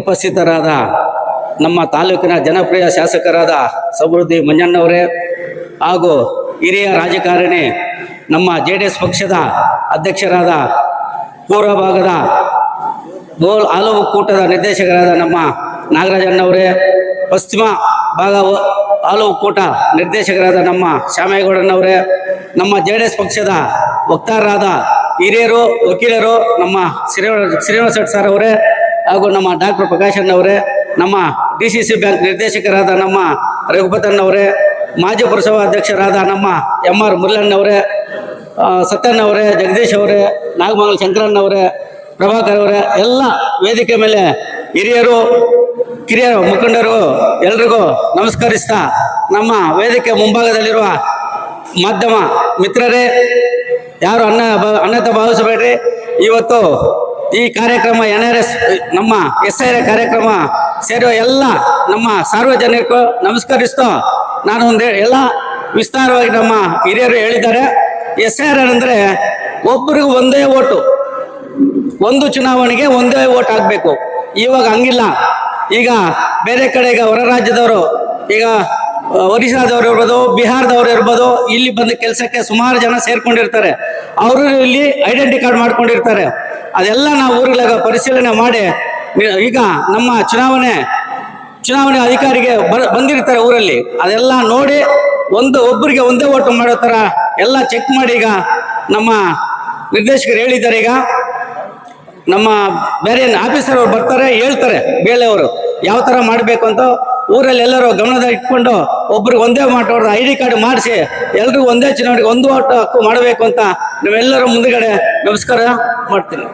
ಉಪಸ್ಥಿತರಾದ ನಮ್ಮ ತಾಲೂಕಿನ ಜನಪ್ರಿಯ ಶಾಸಕರಾದ ಸಮೃದ್ಧಿ ಮಂಜಣ್ಣವರೇ ಹಾಗೂ ಹಿರಿಯ ರಾಜಕಾರಣಿ ನಮ್ಮ JDS ಪಕ್ಷದ ಅಧ್ಯಕ್ಷರಾದ ಪೂರ್ವ ಭಾಗದ ಹಾಲು ಒಕ್ಕೂಟದ ನಿರ್ದೇಶಕರಾದ ನಮ್ಮ ನಾಗರಾಜಣ್ಣವರೇ, ಪಶ್ಚಿಮ ಭಾಗ ಹಾಲು ಒಕ್ಕೂಟ ನಿರ್ದೇಶಕರಾದ ನಮ್ಮ ಶ್ಯಾಮೇಗೌಡನವರೇ, ನಮ್ಮ JDS ಪಕ್ಷದ ವಕ್ತಾರರಾದ ಹಿರಿಯರು ವಕೀಲರು ನಮ್ಮ ಶ್ರೀನಿವಾಸ ಶೆಟ್ಟಿ ಸರ್ ಅವರೇ ಹಾಗೂ ನಮ್ಮ ಡಾಕ್ಟರ್ ಪ್ರಕಾಶಣ್ಣವರೇ, ನಮ್ಮ DCC ಬ್ಯಾಂಕ್ ನಿರ್ದೇಶಕರಾದ ನಮ್ಮ ರಘುಪತಣ್ಣವರೇ, ಮಾಜಿ ಪುರಸಭಾ ಅಧ್ಯಕ್ಷರಾದ ನಮ್ಮ MR ಮುರಳಣ್ಣವರೇ, ಸತ್ಯಣ್ಣವರೇ, ಜಗದೀಶ್ ಅವರೇ, ನಾಗಮಂಗಲ ಶಂಕರಣ್ಣವರೇ, ಪ್ರಭಾಕರ್ ಅವರೇ, ಎಲ್ಲ ವೇದಿಕೆ ಮೇಲೆ ಹಿರಿಯರು ಕಿರಿಯ ಮುಖಂಡರು ಎಲ್ರಿಗೂ ನಮಸ್ಕರಿಸ್ತಾ, ನಮ್ಮ ವೇದಿಕೆ ಮುಂಭಾಗದಲ್ಲಿರುವ ಮಾಧ್ಯಮ ಮಿತ್ರರೇ, ಯಾರು ಅನ್ಯತಾ ಭಾವಿಸಬೇಡ್ರಿ. ಇವತ್ತು ಈ ಕಾರ್ಯಕ್ರಮ NRS ನಮ್ಮ SIR ಕಾರ್ಯಕ್ರಮ ಸೇರುವ ಎಲ್ಲ ನಮ್ಮ ಸಾರ್ವಜನಿಕರು ನಮಸ್ಕರಿಸ್ತಾ, ನಾನು ಎಲ್ಲ ವಿಸ್ತಾರವಾಗಿ ನಮ್ಮ ಹಿರಿಯರು ಹೇಳಿದ್ದಾರೆ. SIR ಅಂದರೆ ಒಬ್ಬರಿಗೂ ಒಂದೇ ಓಟು, ಒಂದು ಚುನಾವಣೆಗೆ ಒಂದೇ ಓಟ್ ಆಗಬೇಕು. ಇವಾಗ ಹಂಗಿಲ್ಲ. ಈಗ ಬೇರೆ ಕಡೆ ಈಗ ಹೊರ ರಾಜ್ಯದವರು, ಈಗ ಒರಿಸ್ಸಾದವ್ರು ಇರ್ಬೋದು, ಬಿಹಾರದವ್ರು ಇರ್ಬೋದು, ಇಲ್ಲಿ ಬಂದ ಕೆಲಸಕ್ಕೆ ಸುಮಾರು ಜನ ಸೇರ್ಕೊಂಡಿರ್ತಾರೆ. ಅವರು ಇಲ್ಲಿ ಐಡೆಂಟಿ ಕಾರ್ಡ್ ಮಾಡ್ಕೊಂಡಿರ್ತಾರೆ. ಅದೆಲ್ಲ ನಾವು ಊರಿಗಾಗ ಪರಿಶೀಲನೆ ಮಾಡಿ, ಈಗ ನಮ್ಮ ಚುನಾವಣೆ ಅಧಿಕಾರಿಗೆ ಬಂದಿರ್ತಾರೆ ಊರಲ್ಲಿ, ಅದೆಲ್ಲ ನೋಡಿ ಒಬ್ಬರಿಗೆ ಒಂದೇ ಓಟು ಮಾಡೋ ಥರ ಎಲ್ಲ ಚೆಕ್ ಮಾಡಿ ಈಗ ನಮ್ಮ ನಿರ್ದೇಶಕರು ಹೇಳಿದ್ದಾರೆ. ಈಗ ನಮ್ಮ ಬೇರೆ ಆಫೀಸರ್ ಅವ್ರು ಬರ್ತಾರೆ, ಹೇಳ್ತಾರೆ ಬೇಳೆಯವರು ಯಾವ ಥರ ಮಾಡಬೇಕು ಅಂತ. ಊರಲ್ಲಿ ಎಲ್ಲರೂ ಗಮನದ ಇಟ್ಕೊಂಡು ಒಬ್ರಿಗೆ ಒಂದೇ ಮಾಡೋದು ID ಕಾರ್ಡ್ ಮಾಡಿಸಿ ಎಲ್ರಿಗೂ ಒಂದೇ ಚುನಾವಣೆಗೆ ಒಂದು ಓಟು ಹಕ್ಕು ಮಾಡಬೇಕು ಅಂತ ನಾವೆಲ್ಲರೂ ಮುಂದುಗಡೆ ನಮಸ್ಕಾರ ಮಾಡ್ತೀನಿ.